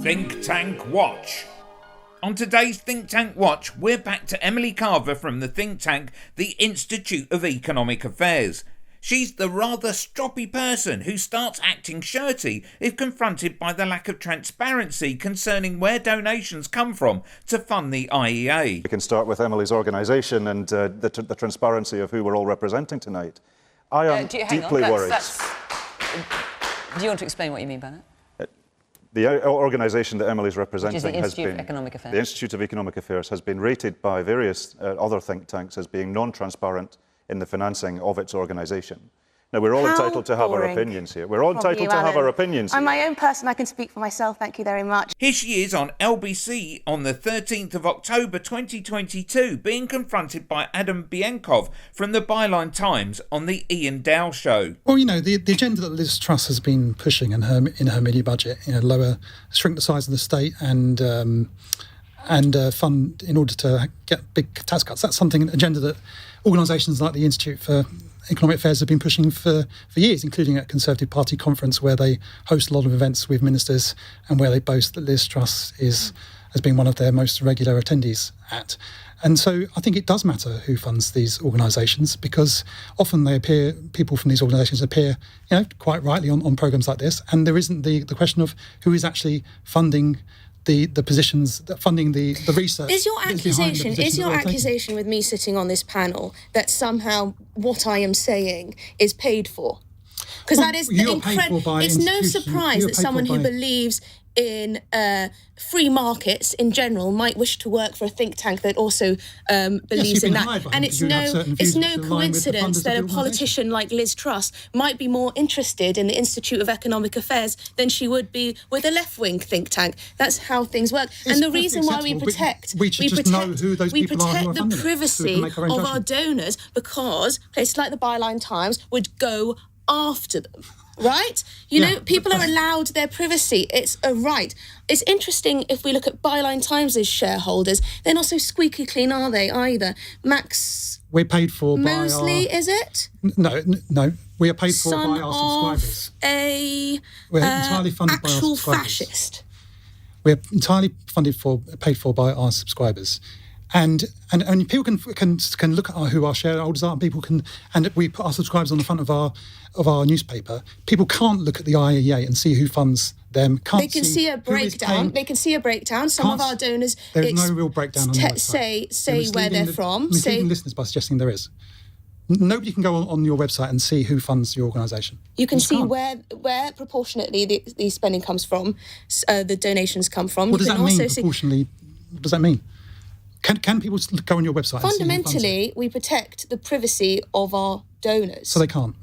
Think Tank Watch. On today's Think Tank Watch, we're back to Emily Carver from the think tank, the Institute of Economic Affairs. She's the rather stroppy person who starts acting shirty if confronted by the lack of transparency concerning where donations come from to fund the IEA. We can start with Emily's organisation and the transparency of who we're all representing tonight. I am deeply worried. Do you want to explain what you mean by that? The organisation that Emily's representing the Institute of Economic Affairs. The Institute of Economic Affairs has been rated by various other think tanks as being non-transparent in the financing of its organisation. Now, we're all entitled to have our opinions here. We're all entitled to have our opinions here. I'm my own person. I can speak for myself. Thank you very much. Here she is on LBC on the 13th of October 2022, being confronted by Adam Bienkov from the Byline Times on the Ian Dow Show. Well, you know, the agenda that Liz Truss has been pushing in her mini budget, you know, shrink the size of the state and fund in order to get big tax cuts. That's an agenda that organisations like the Institute for Economic Affairs have been pushing for years, including at Conservative Party conference, where they host a lot of events with ministers and where they boast that Liz Truss has been one of their most regular attendees at. And so I think it does matter who funds these organisations, because often people from these organisations appear, you know, quite rightly on programmes like this, and there isn't the question of who is actually funding the positions, funding the research. Is your accusation with me sitting on this panel that somehow what I am saying is paid for? Because that is incredible. It's no surprise that someone who believes in free markets in general might wish to work for a think tank that also believes in that. And it's no coincidence that a politician like Liz Truss might be more interested in the Institute of Economic Affairs than she would be with a left-wing think tank. That's how things work. And the reason why we protect the privacy of our donors, because places like the Byline Times would go after them. Right? You know, people are allowed their privacy. It's a right. It's interesting if we look at Byline Times' shareholders. They're not so squeaky clean, are they, either? Max We're paid for Mosley, by our... is it? No. We are paid for by our subscribers. We're entirely funded by our actual subscribers. fascist. We're entirely paid for by our subscribers. And people can look at who our shareholders are, and people can, and we put our subscribers on the front of our newspaper. People can't look at the IEA and see who funds them. They can see a breakdown. They can see a breakdown. Some of our donors. There's no real breakdown on the website. Say where they're from. Misleading listeners by suggesting there is. Nobody can go on your website and see who funds your organisation. You can see where proportionately the spending comes from, the donations come from. What does that mean? Proportionally, what does that mean? Can people go on your website? Fundamentally, we protect the privacy of our donors. So they can't?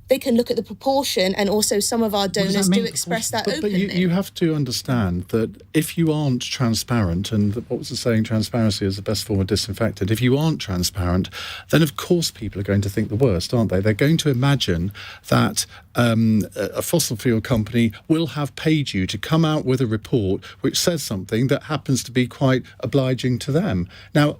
They can look at the proportion, and also some of our donors do express that openly. But you have to understand that if you aren't transparent, and what was the saying, transparency is the best form of disinfectant, if you aren't transparent, then of course people are going to think the worst, aren't they? They're going to imagine that a fossil fuel company will have paid you to come out with a report which says something that happens to be quite obliging to them. Now,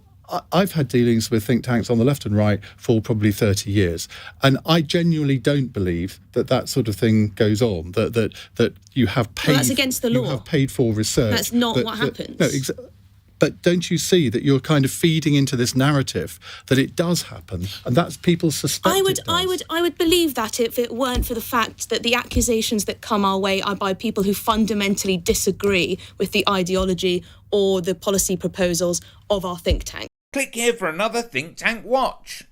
I've had dealings with think tanks on the left and right for probably 30 years, and I genuinely don't believe that sort of thing goes on. That you have paid. Well, that's against the law. You have paid for research. That's not what happens. No, but don't you see that you're kind of feeding into this narrative that it does happen, and that's people suspect I would believe that if it weren't for the fact that the accusations that come our way are by people who fundamentally disagree with the ideology or the policy proposals of our think tank. Click here for another Think Tank Watch.